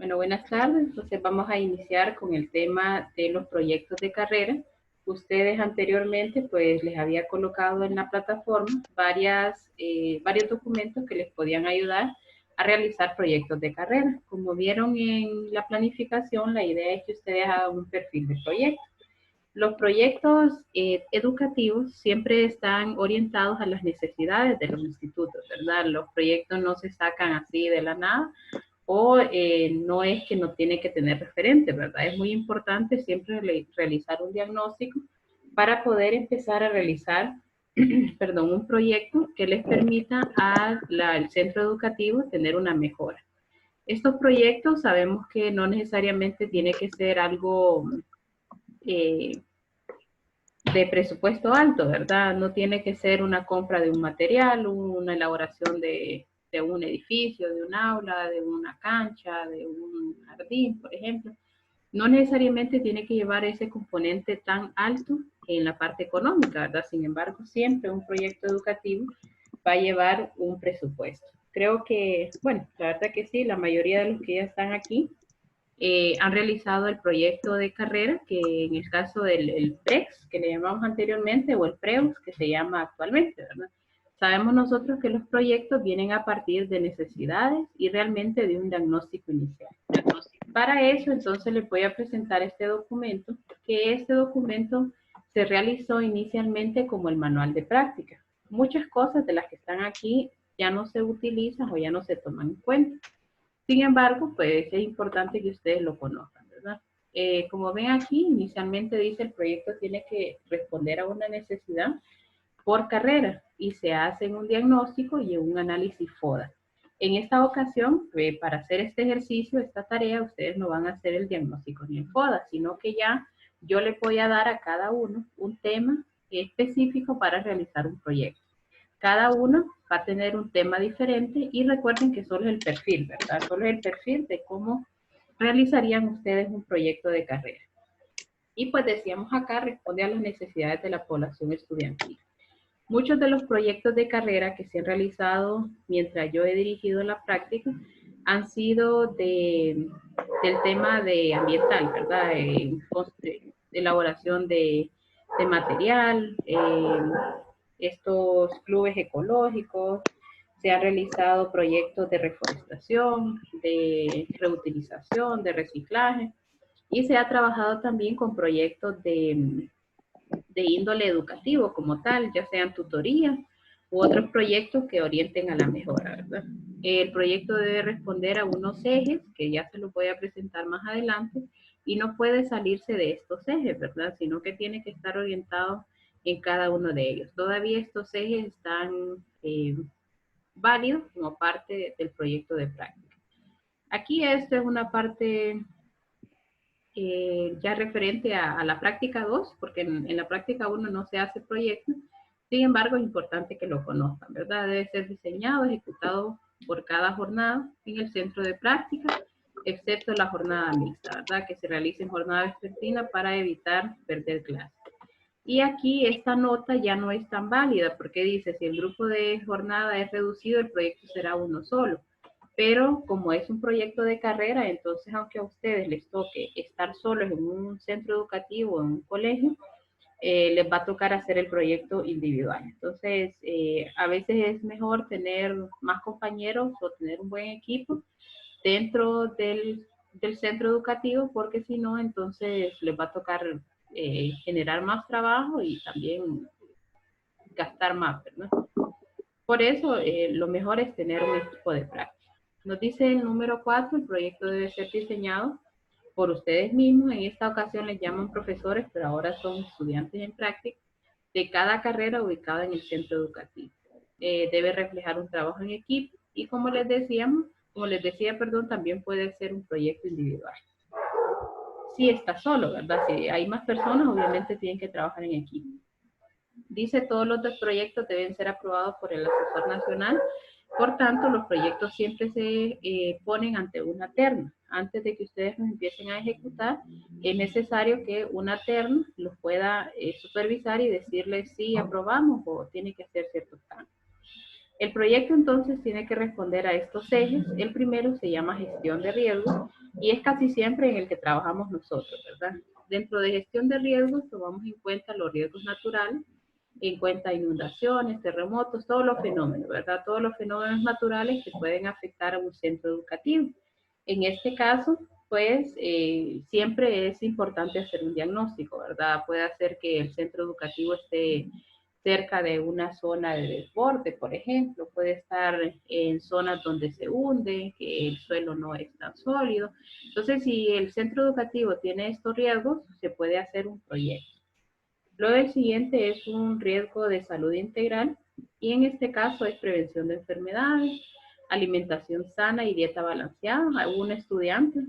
Bueno, buenas tardes. Entonces vamos a iniciar con el tema de los proyectos de carrera. Ustedes anteriormente pues les había colocado en la plataforma varios documentos que les podían ayudar a realizar proyectos de carrera. Como vieron en la planificación, la idea es que ustedes hagan un perfil de proyecto. Los proyectos educativos siempre están orientados a las necesidades de los institutos, ¿verdad? Los proyectos no se sacan así de la nada, o no es que no tiene que tener referente, ¿verdad? Es muy importante siempre realizar un diagnóstico para poder empezar a realizar, perdón, un proyecto que les permita al centro educativo tener una mejora. Estos proyectos sabemos que no necesariamente tiene que ser algo eh, de presupuesto alto, ¿verdad? No tiene que ser una compra de un material, una elaboración de un edificio, de un aula, de una cancha, de un jardín, por ejemplo. No necesariamente tiene que llevar ese componente tan alto en la parte económica, ¿verdad? Sin embargo, siempre un proyecto educativo va a llevar un presupuesto. Creo que, bueno, la verdad que sí, la mayoría de los que ya están aquí han realizado el proyecto de carrera, que en el caso del PREX, que le llamamos anteriormente, o el PREUS, que se llama actualmente, ¿verdad? Sabemos nosotros que los proyectos vienen a partir de necesidades y realmente de un diagnóstico inicial. Para eso, entonces, les voy a presentar este documento, que este documento se realizó inicialmente como el manual de práctica. Muchas cosas de las que están aquí ya no se utilizan o ya no se toman en cuenta. Sin embargo, pues es importante que ustedes lo conozcan, ¿verdad? Como ven aquí, inicialmente dice el proyecto tiene que responder a una necesidad por carrera y se hace un diagnóstico y un análisis FODA. En esta ocasión, para hacer este ejercicio, esta tarea, ustedes no van a hacer el diagnóstico ni el FODA, sino que ya yo le voy a dar a cada uno un tema específico para realizar un proyecto. Cada uno va a tener un tema diferente y recuerden que solo es el perfil, ¿verdad? Solo es el perfil de cómo realizarían ustedes un proyecto de carrera. Y pues decíamos acá, responde a las necesidades de la población estudiantil. Muchos de los proyectos de carrera que se han realizado mientras yo he dirigido la práctica han sido del tema de ambiental, ¿verdad? Elaboración de material, estos clubes ecológicos, se han realizado proyectos de reforestación, de reutilización, de reciclaje, y se ha trabajado también con proyectos de índole educativo como tal, ya sean tutorías u otros proyectos que orienten a la mejora, ¿verdad? El proyecto debe responder a unos ejes que ya se los voy a presentar más adelante y no puede salirse de estos ejes, ¿verdad? Sino que tiene que estar orientado en cada uno de ellos. Todavía estos ejes están válidos como parte del proyecto de práctica. Aquí esta es una parte ya referente a la práctica 2, porque en la práctica 1 no se hace proyecto, sin embargo es importante que lo conozcan, ¿verdad? Debe ser diseñado, ejecutado por cada jornada en el centro de práctica, excepto la jornada mixta, ¿verdad? Que se realice en jornada vespertina para evitar perder clases. Y aquí esta nota ya no es tan válida porque dice, si el grupo de jornada es reducido, el proyecto será uno solo. Pero como es un proyecto de carrera, entonces aunque a ustedes les toque estar solos en un centro educativo, en un colegio, les va a tocar hacer el proyecto individual. Entonces, a veces es mejor tener más compañeros o tener un buen equipo dentro del centro educativo, porque si no, entonces les va a tocar generar más trabajo y también gastar más, ¿verdad? Por eso, lo mejor es tener un equipo de práctica. Nos dice el número 4, el proyecto debe ser diseñado por ustedes mismos. En esta ocasión les llaman profesores, pero ahora son estudiantes en práctica de cada carrera ubicada en el centro educativo. Debe reflejar un trabajo en equipo y como les decía, perdón, también puede ser un proyecto individual. Si está solo, ¿verdad? Si hay más personas, obviamente tienen que trabajar en equipo. Dice, todos los proyectos deben ser aprobados por el asesor nacional. Por tanto, los proyectos siempre se ponen ante una terna. Antes de que ustedes los empiecen a ejecutar, es necesario que una terna los pueda supervisar y decirles si aprobamos o tiene que hacer ciertos cambios. El proyecto entonces tiene que responder a estos ejes. El primero se llama gestión de riesgos y es casi siempre en el que trabajamos nosotros, ¿verdad? Dentro de gestión de riesgos tomamos en cuenta los riesgos naturales, en cuenta inundaciones, terremotos, todos los fenómenos, ¿verdad? Todos los fenómenos naturales que pueden afectar a un centro educativo. En este caso, pues siempre es importante hacer un diagnóstico, ¿verdad? Puede hacer que el centro educativo esté cerca de una zona de desborde, por ejemplo, puede estar en zonas donde se hunde, que el suelo no es tan sólido. Entonces, si el centro educativo tiene estos riesgos, se puede hacer un proyecto. Luego el siguiente es un riesgo de salud integral y en este caso es prevención de enfermedades, alimentación sana y dieta balanceada. Hubo un estudiante,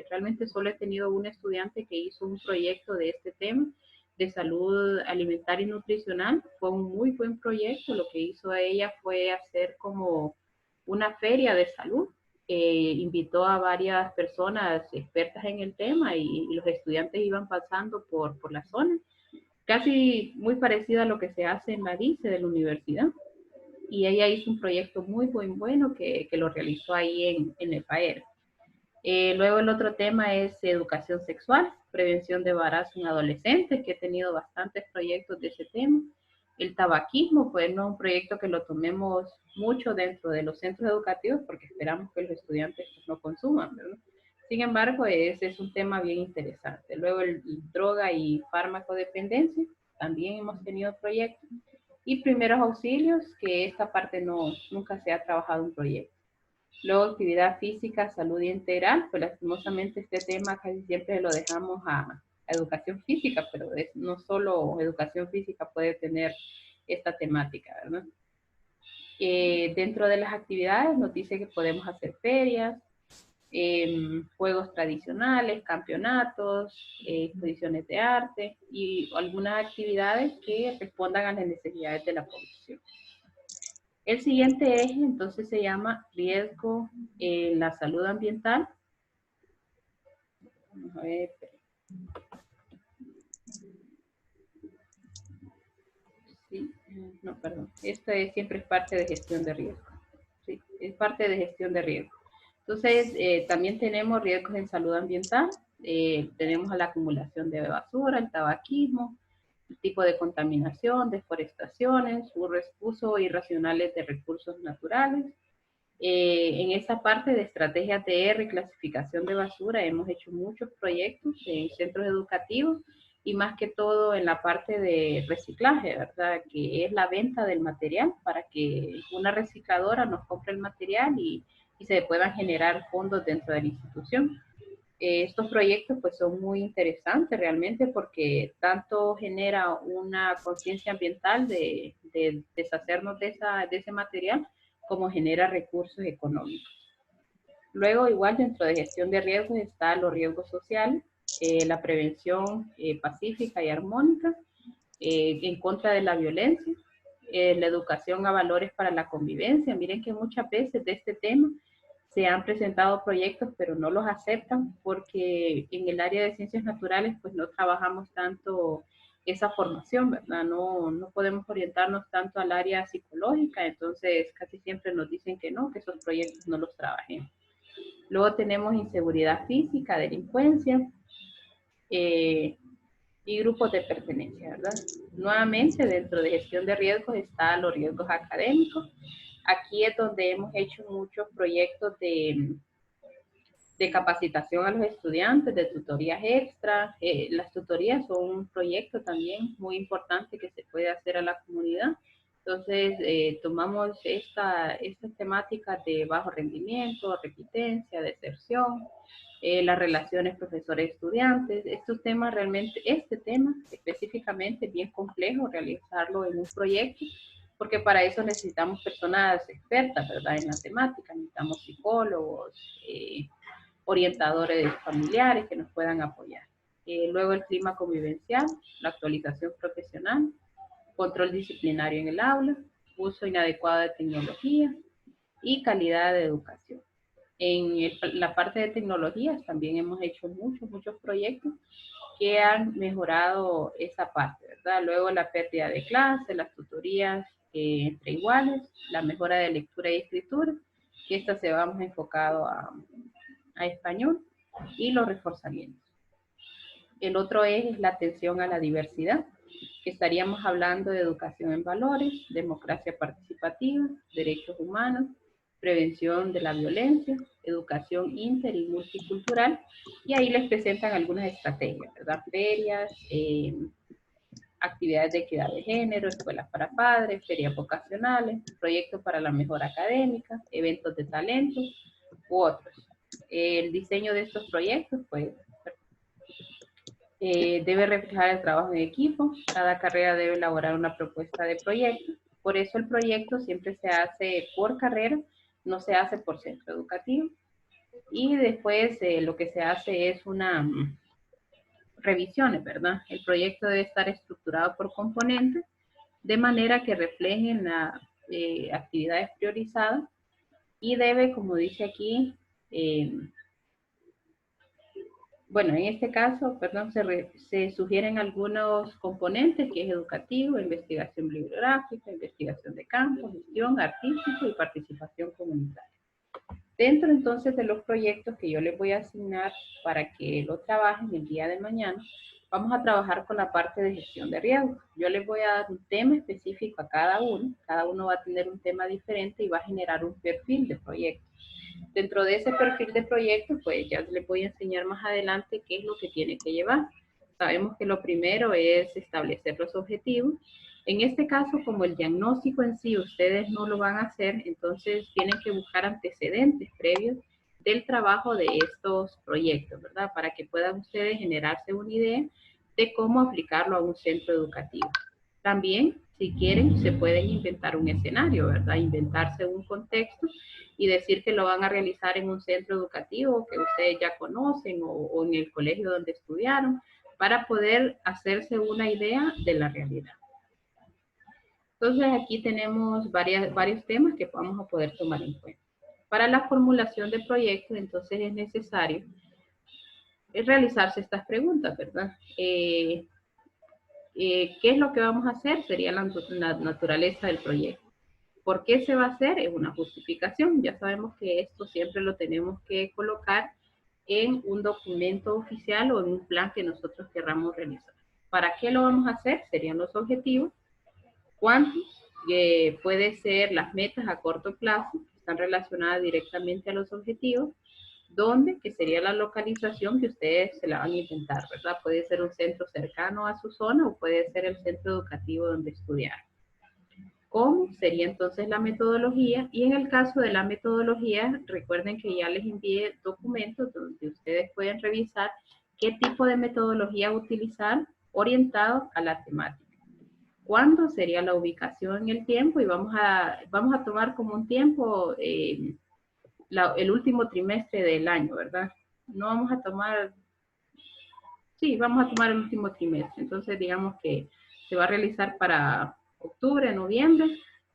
realmente solo he tenido un estudiante que hizo un proyecto de este tema de salud alimentaria y nutricional. Fue un muy buen proyecto. Lo que hizo ella fue hacer como una feria de salud. Invitó a varias personas expertas en el tema y los estudiantes iban pasando por la zona, casi muy parecido a lo que se hace en la DICE de la universidad. Y ella hizo un proyecto muy bueno que lo realizó ahí en el PAER. Luego el otro tema es educación sexual, prevención de embarazo en adolescentes, que he tenido bastantes proyectos de ese tema. El tabaquismo, pues no es un proyecto que lo tomemos mucho dentro de los centros educativos porque esperamos que los estudiantes pues, no consuman, ¿verdad? Sin embargo, ese es un tema bien interesante. Luego el droga y farmacodependencia, también hemos tenido proyectos. Y primeros auxilios, que esta parte no, nunca se ha trabajado un proyecto. Luego, actividad física, salud integral, pues lastimosamente este tema casi siempre lo dejamos a educación física, pero no solo educación física puede tener esta temática, ¿verdad? Dentro de las actividades nos dice que podemos hacer ferias, juegos tradicionales, campeonatos, exposiciones de arte y algunas actividades que respondan a las necesidades de la población. El siguiente eje entonces se llama riesgo en la salud ambiental. Vamos a ver. Sí, no, perdón. Esto siempre es parte de gestión de riesgo. Sí, es parte de gestión de riesgo. Entonces, también tenemos riesgos en salud ambiental. Tenemos la acumulación de basura, el tabaquismo, el tipo de contaminación, deforestaciones, uso irracionales de recursos naturales. En esa parte de estrategias de reclasificación de basura hemos hecho muchos proyectos en centros educativos y más que todo en la parte de reciclaje, ¿verdad? Que es la venta del material para que una recicladora nos compre el material y se puedan generar fondos dentro de la institución. Estos proyectos pues son muy interesantes realmente porque tanto genera una conciencia ambiental de deshacernos de ese material como genera recursos económicos. Luego, igual dentro de gestión de riesgos está los riesgos sociales, la prevención pacífica y armónica, en contra de la violencia, la educación a valores para la convivencia. Miren que muchas veces de este tema se han presentado proyectos, pero no los aceptan porque en el área de ciencias naturales pues no trabajamos tanto esa formación, ¿verdad? No podemos orientarnos tanto al área psicológica, entonces casi siempre nos dicen que no, que esos proyectos no los trabajemos. Luego tenemos inseguridad física, delincuencia y grupos de pertenencia, ¿verdad? Nuevamente, dentro de gestión de riesgos están los riesgos académicos. Aquí es donde hemos hecho muchos proyectos de capacitación a los estudiantes, de tutorías extra. Las tutorías son un proyecto también muy importante que se puede hacer a la comunidad. Entonces, tomamos estas temáticas de bajo rendimiento, repitencia, deserción, las relaciones profesores-estudiantes. Estos temas realmente, este tema específicamente es bien complejo realizarlo en un proyecto, porque para eso necesitamos personas expertas, ¿verdad? En la temática, necesitamos psicólogos, orientadores familiares que nos puedan apoyar. Luego el clima convivencial, la actualización profesional, control disciplinario en el aula, uso inadecuado de tecnología y calidad de educación. La parte de tecnologías también hemos hecho muchos proyectos que han mejorado esa parte, ¿verdad? Luego la pérdida de clase, las tutorías entre iguales, la mejora de lectura y escritura, que esta se va más enfocado a español, y los reforzamientos. El otro eje es la atención a la diversidad, que estaríamos hablando de educación en valores, democracia participativa, derechos humanos, prevención de la violencia, educación inter y multicultural, y ahí les presentan algunas estrategias, ¿verdad? Ferias, actividades de equidad de género, escuelas para padres, ferias vocacionales, proyectos para la mejora académica, eventos de talento u otros. El diseño de estos proyectos, pues, debe reflejar el trabajo en equipo. Cada carrera debe elaborar una propuesta de proyecto. Por eso el proyecto siempre se hace por carrera, no se hace por centro educativo. Y después lo que se hace es una revisiones, ¿verdad? El proyecto debe estar estructurado por componentes de manera que reflejen las actividades priorizadas y debe, como dice aquí, bueno, en este caso, perdón, se sugieren algunos componentes, que es educativo, investigación bibliográfica, investigación de campo, gestión, artístico y participación comunitaria. Dentro entonces de los proyectos que yo les voy a asignar para que lo trabajen el día de mañana, vamos a trabajar con la parte de gestión de riesgos. Yo les voy a dar un tema específico a cada uno va a tener un tema diferente y va a generar un perfil de proyecto. Dentro de ese perfil de proyecto, pues ya les voy a enseñar más adelante qué es lo que tiene que llevar. Sabemos que lo primero es establecer los objetivos. En este caso, como el diagnóstico en sí ustedes no lo van a hacer, entonces tienen que buscar antecedentes previos del trabajo de estos proyectos, ¿verdad? Para que puedan ustedes generarse una idea de cómo aplicarlo a un centro educativo. También, si quieren, se pueden inventar un escenario, ¿verdad? Inventarse un contexto y decir que lo van a realizar en un centro educativo que ustedes ya conocen o en el colegio donde estudiaron, para poder hacerse una idea de la realidad. Entonces aquí tenemos varios temas que vamos a poder tomar en cuenta. Para la formulación de proyectos, entonces es necesario realizarse estas preguntas, ¿verdad? ¿Qué es lo que vamos a hacer? Sería la naturaleza del proyecto. ¿Por qué se va a hacer? Es una justificación. Ya sabemos que esto siempre lo tenemos que colocar en un documento oficial o en un plan que nosotros querramos realizar. ¿Para qué lo vamos a hacer? Serían los objetivos. ¿Cuántos? Puede ser las metas a corto plazo, que están relacionadas directamente a los objetivos. ¿Dónde? Que sería la localización que ustedes se la van a inventar, ¿verdad? Puede ser un centro cercano a su zona o puede ser el centro educativo donde estudiar. ¿Cómo? Sería entonces la metodología. Y en el caso de la metodología, recuerden que ya les envié documentos donde ustedes pueden revisar qué tipo de metodología utilizar orientado a la temática. ¿Cuándo? Sería la ubicación en el tiempo y vamos a tomar como un tiempo el último trimestre del año, ¿verdad? No vamos a tomar, sí, vamos a tomar el último trimestre. Entonces, digamos que se va a realizar para octubre, noviembre,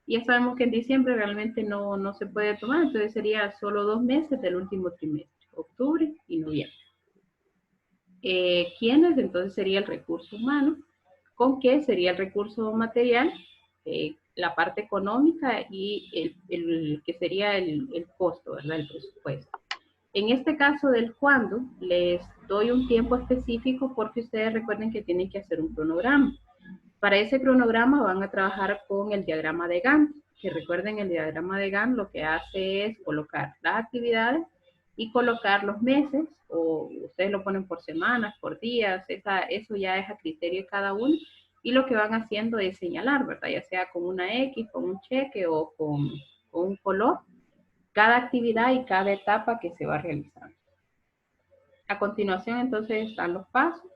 y ya sabemos que en diciembre realmente no se puede tomar, entonces sería solo 2 meses del último trimestre, octubre y noviembre. ¿Quiénes? Entonces sería el recurso humano. ¿Con qué sería el recurso material? La parte económica y el que sería el costo, ¿verdad? El presupuesto. En este caso del cuándo, les doy un tiempo específico porque ustedes recuerden que tienen que hacer un cronograma. Para ese cronograma van a trabajar con el diagrama de Gantt, que recuerden el diagrama de Gantt lo que hace es colocar las actividades y colocar los meses, o ustedes lo ponen por semanas, por días, eso ya es a criterio de cada uno, y lo que van haciendo es señalar, ¿verdad? Ya sea con una X, con un cheque o con un color, cada actividad y cada etapa que se va realizando. A continuación, entonces, están los pasos.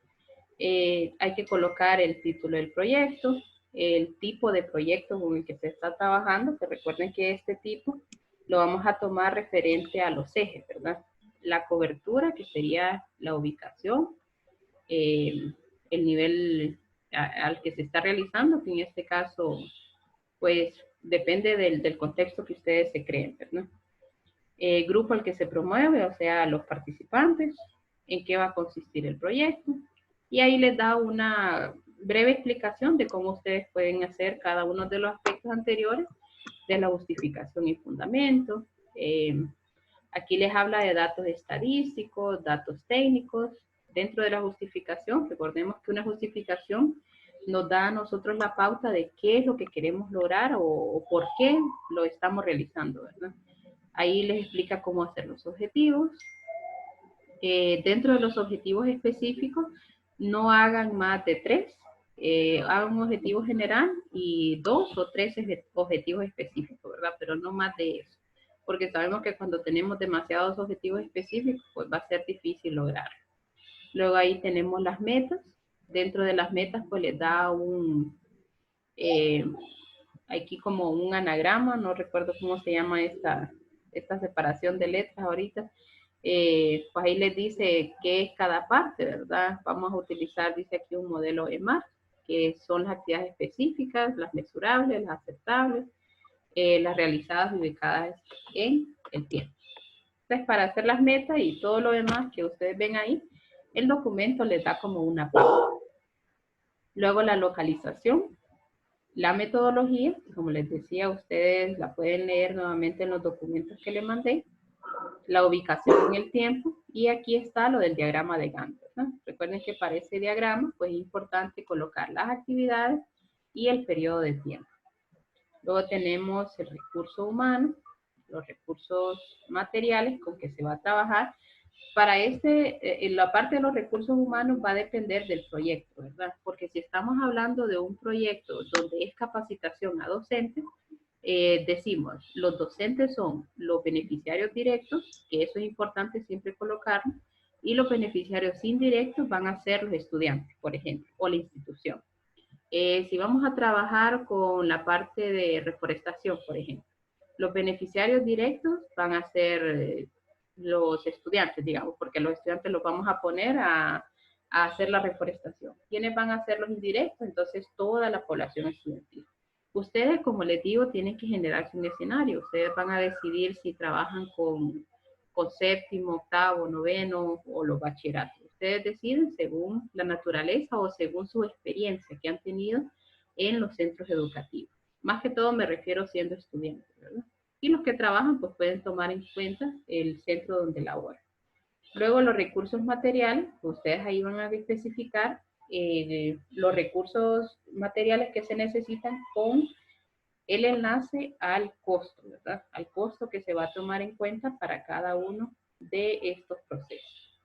Hay que colocar el título del proyecto, el tipo de proyecto con el que se está trabajando, que recuerden que este tipo lo vamos a tomar referente a los ejes, ¿verdad? La cobertura, que sería la ubicación, el nivel al que se está realizando, que en este caso, pues, depende del contexto que ustedes se creen, ¿verdad? Grupo al que se promueve, o sea, los participantes, en qué va a consistir el proyecto, y ahí les da breve explicación de cómo ustedes pueden hacer cada uno de los aspectos anteriores de la justificación y fundamento. Aquí les habla de datos estadísticos, datos técnicos. Dentro de la justificación, recordemos que una justificación nos da a nosotros la pauta de qué es lo que queremos lograr o por qué lo estamos realizando, ¿verdad? Ahí les explica cómo hacer los objetivos. Dentro de los objetivos específicos, no hagan más de 3. Hagan un objetivo general y 2 o 3 objetivos específicos, ¿verdad? Pero no más de eso. Porque sabemos que cuando tenemos demasiados objetivos específicos, pues va a ser difícil lograr. Luego ahí tenemos las metas. Dentro de las metas, pues les da aquí como un anagrama, no recuerdo cómo se llama esta separación de letras ahorita. Pues ahí les dice qué es cada parte, ¿verdad? Vamos a utilizar, dice aquí, un modelo EMAR, que son las actividades específicas, las mesurables, las aceptables, las realizadas y ubicadas en el tiempo. Entonces, para hacer las metas y todo lo demás que ustedes ven ahí, el documento les da como una pauta. Luego la localización, la metodología, como les decía, ustedes la pueden leer nuevamente en los documentos que les mandé. La ubicación en el tiempo, y aquí está lo del diagrama de Gantt, ¿no? Recuerden que para ese diagrama, pues es importante colocar las actividades y el periodo de tiempo. Luego tenemos el recurso humano, los recursos materiales con que se va a trabajar. Para la parte de los recursos humanos va a depender del proyecto, ¿verdad? Porque si estamos hablando de un proyecto donde es capacitación a docentes, decimos, los docentes son los beneficiarios directos, que eso es importante siempre colocarlo, y los beneficiarios indirectos van a ser los estudiantes, por ejemplo, o la institución. Si vamos a trabajar con la parte de reforestación, por ejemplo, los beneficiarios directos van a ser los estudiantes, digamos, porque los estudiantes los vamos a poner a hacer la reforestación. ¿Quiénes van a ser los indirectos? Entonces, toda la población estudiantil. Ustedes, como les digo, tienen que generarse un escenario. Ustedes van a decidir si trabajan con séptimo, octavo, noveno o los bachilleratos. Ustedes deciden según la naturaleza o según su experiencia que han tenido en los centros educativos. Más que todo me refiero siendo estudiantes, ¿verdad? Y los que trabajan pues pueden tomar en cuenta el centro donde laboran. Luego los recursos materiales, ustedes ahí van a especificar los recursos materiales que se necesitan con el enlace al costo, ¿verdad? Al costo que se va a tomar en cuenta para cada uno de estos procesos.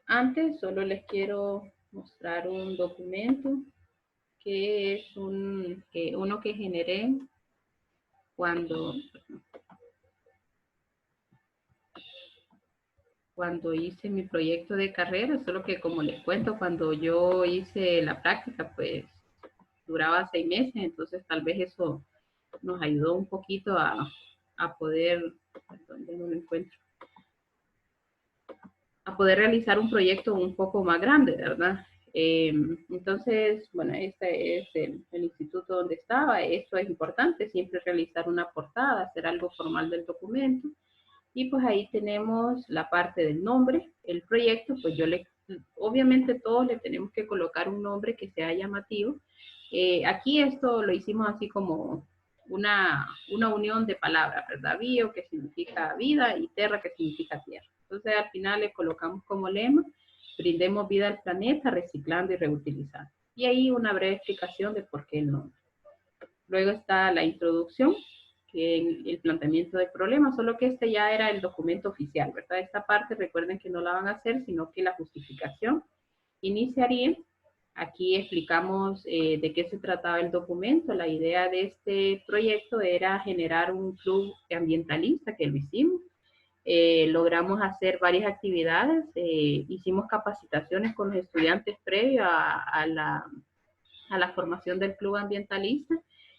Antes solo les quiero mostrar un documento que es uno que generé cuando hice mi proyecto de carrera, solo que como les cuento, cuando yo hice la práctica, pues duraba 6 meses, entonces tal vez eso nos ayudó un poquito a poder, ¿dónde no lo encuentro? A poder realizar un proyecto un poco más grande, ¿verdad? Entonces, bueno, este es el instituto donde estaba. Esto es importante, siempre realizar una portada, hacer algo formal del documento. Y pues ahí tenemos la parte del nombre, el proyecto, pues obviamente todos le tenemos que colocar un nombre que sea llamativo. Aquí esto lo hicimos así como una unión de palabras, ¿verdad? Bio, que significa vida, y terra, que significa tierra. Entonces al final le colocamos como lema, brindemos vida al planeta, reciclando y reutilizando. Y ahí una breve explicación de por qué el nombre. Luego está la introducción, que el planteamiento del problema, solo que este ya era el documento oficial, ¿verdad? Esta parte recuerden que no la van a hacer, sino que la justificación iniciaría. Aquí explicamos de qué se trataba el documento. La idea de este proyecto era generar un club ambientalista, que lo hicimos. Logramos hacer varias actividades, hicimos capacitaciones con los estudiantes previo a la formación del club ambientalista,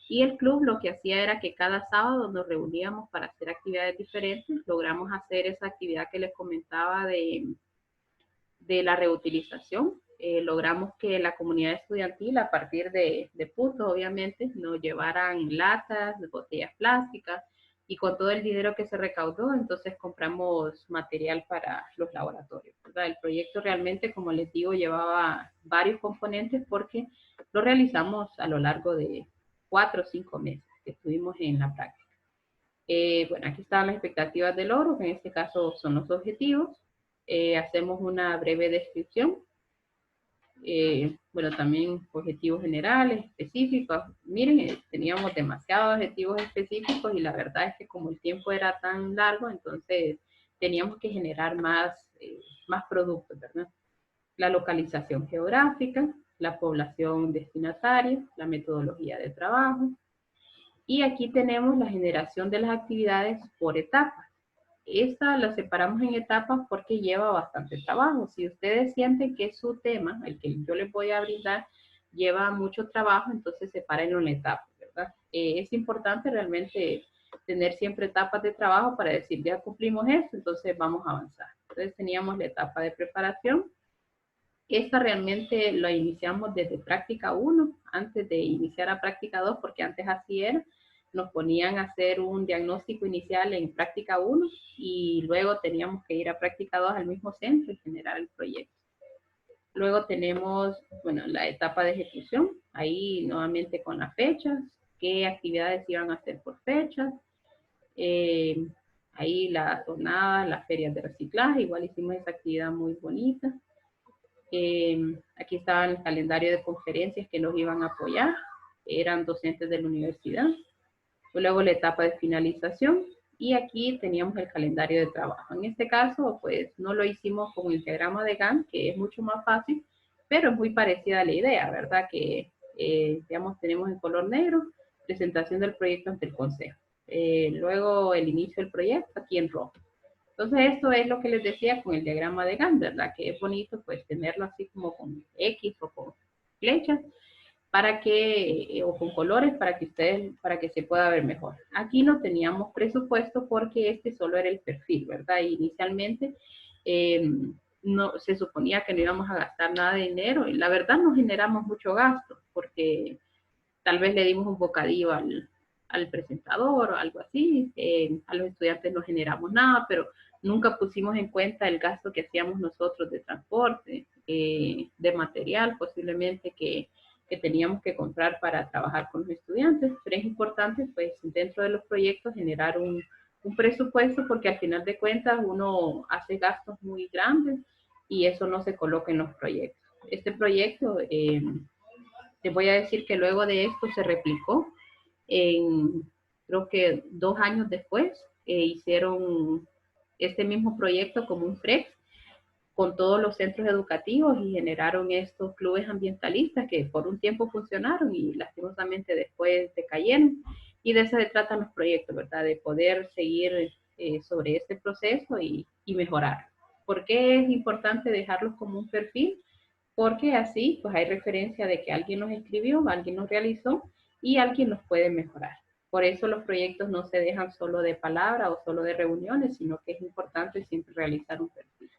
y el club lo que hacía era que cada sábado nos reuníamos para hacer actividades diferentes. Logramos hacer esa actividad que les comentaba de la reutilización. Logramos que la comunidad estudiantil, a partir de puntos, obviamente, nos llevaran latas, botellas plásticas, y con todo el dinero que se recaudó, entonces compramos material para los laboratorios. ¿verdad? El proyecto realmente, como les digo, llevaba varios componentes porque lo realizamos a lo largo de 4 o 5 meses que estuvimos en la práctica. Bueno, aquí están las expectativas del logro, que en este caso son los objetivos. Hacemos una breve descripción. Bueno, también objetivos generales, específicos. Miren, teníamos demasiados objetivos específicos y la verdad es que como el tiempo era tan largo, entonces teníamos que generar más productos, ¿verdad? La localización geográfica, la población destinataria, la metodología de trabajo. Y aquí tenemos la generación de las actividades por etapas. Esta la separamos en etapas porque lleva bastante trabajo. Si ustedes sienten que su tema, el que yo les voy a brindar, lleva mucho trabajo, entonces sepárenlo en etapas, ¿verdad? Es importante realmente tener siempre etapas de trabajo para decir, ya cumplimos esto, entonces vamos a avanzar. Entonces teníamos la etapa de preparación. Esta realmente lo iniciamos desde práctica 1, antes de iniciar a práctica 2, porque antes así era. Nos ponían a hacer un diagnóstico inicial en práctica 1 y luego teníamos que ir a práctica 2 al mismo centro y generar el proyecto. Luego tenemos, bueno, la etapa de ejecución, ahí nuevamente con las fechas, qué actividades iban a hacer por fechas, ahí las jornadas, las ferias de reciclaje, igual hicimos esa actividad muy bonita. Aquí estaba el calendario de conferencias que nos iban a apoyar, eran docentes de la universidad. Luego la etapa de finalización y aquí teníamos el calendario de trabajo. En este caso, pues no lo hicimos con el diagrama de Gantt, que es mucho más fácil, pero es muy parecida a la idea, ¿verdad? Que, digamos, tenemos en color negro, presentación del proyecto ante el consejo. Luego el inicio del proyecto aquí en rojo. Entonces, esto es lo que les decía con el diagrama de Gantt, ¿verdad? Que es bonito, pues, tenerlo así como con X o con flechas, para que, o con colores, para que se pueda ver mejor. Aquí no teníamos presupuesto porque este solo era el perfil, ¿verdad? Inicialmente, no, se suponía que no íbamos a gastar nada de dinero y la verdad no generamos mucho gasto porque tal vez le dimos un bocadillo al presentador o algo así. A los estudiantes no generamos nada, pero nunca pusimos en cuenta el gasto que hacíamos nosotros de transporte, de material posiblemente que teníamos que comprar para trabajar con los estudiantes. Pero es importante, pues, dentro de los proyectos generar un presupuesto porque al final de cuentas uno hace gastos muy grandes y eso no se coloca en los proyectos. Este proyecto, les voy a decir que luego de esto se replicó en, creo que 2 años después, hicieron este mismo proyecto como un FREX con todos los centros educativos y generaron estos clubes ambientalistas que por un tiempo funcionaron y lastimosamente después decayeron. Y de eso se tratan los proyectos, ¿verdad? De poder seguir sobre este proceso y mejorar. ¿Por qué es importante dejarlos como un perfil? Porque así pues hay referencia de que alguien nos escribió, alguien nos realizó y alguien nos puede mejorar. Por eso los proyectos no se dejan solo de palabra o solo de reuniones, sino que es importante siempre realizar un perfil.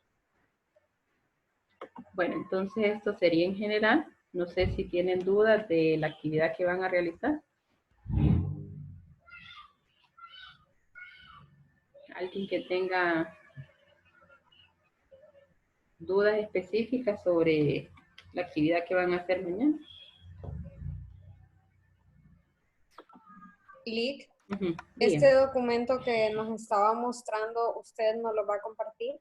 Bueno, entonces esto sería en general. No sé si tienen dudas de la actividad que van a realizar. Alguien que tenga dudas específicas sobre la actividad que van a hacer mañana. Lick, Bien. este documento que nos estaba mostrando, ¿usted nos lo va a compartir?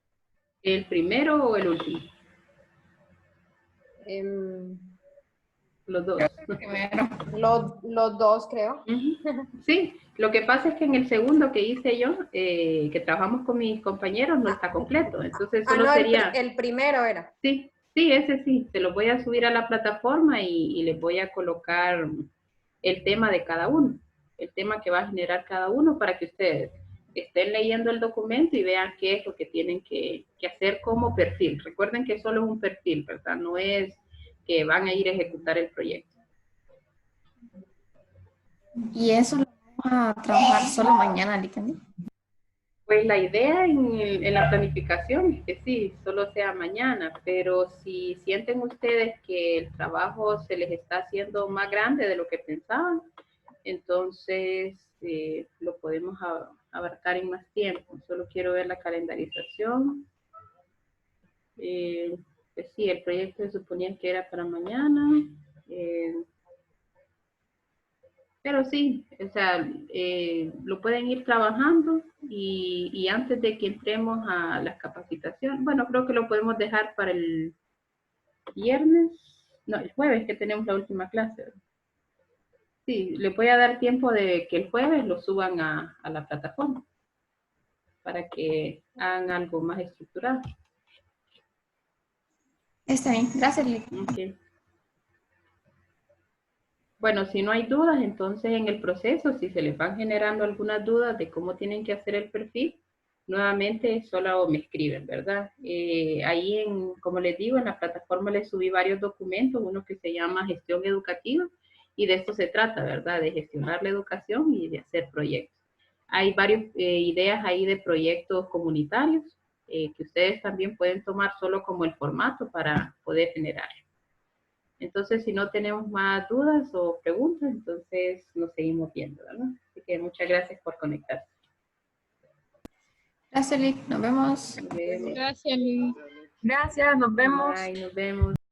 ¿El primero o el último? Los dos. Los dos, creo. Sí, lo que pasa es que en el segundo que hice yo, que trabajamos con mis compañeros, no está completo. Entonces solo no, sería... el primero era. Sí, sí, ese sí. Se lo voy a subir a la plataforma y les voy a colocar el tema de cada uno, el tema que va a generar cada uno para que ustedes estén leyendo el documento y vean qué es lo que tienen que hacer como perfil. Recuerden que solo es un perfil, ¿verdad? No es que van a ir a ejecutar el proyecto. ¿Y eso lo vamos a trabajar solo mañana, Licani? Pues la idea en la planificación es que sí, solo sea mañana, pero si sienten ustedes que el trabajo se les está haciendo más grande de lo que pensaban, entonces lo podemos abarcar en más tiempo. Solo quiero ver la calendarización. Pues sí, el proyecto se suponía que era para mañana. Pero sí, o sea, lo pueden ir trabajando y antes de que entremos a la capacitación, bueno, creo que lo podemos dejar para el viernes, no, el jueves que tenemos la última clase. Sí, le voy a dar tiempo de que el jueves lo suban a la plataforma para que hagan algo más estructurado. Está bien, gracias, Lili. Okay. Bueno, si no hay dudas, entonces en el proceso, si se les van generando algunas dudas de cómo tienen que hacer el perfil, nuevamente solo me escriben, ¿verdad? Ahí, como les digo, en la plataforma les subí varios documentos, uno que se llama gestión educativa, y de esto se trata, ¿verdad? De gestionar la educación y de hacer proyectos. Hay varias ideas ahí de proyectos comunitarios que ustedes también pueden tomar solo como el formato para poder generar. Entonces, si no tenemos más dudas o preguntas, entonces nos seguimos viendo, ¿verdad? Así que muchas gracias por conectarse. Gracias, Lili. Nos vemos. Nos vemos. Gracias, Lili. Gracias, nos vemos. Bye, nos vemos.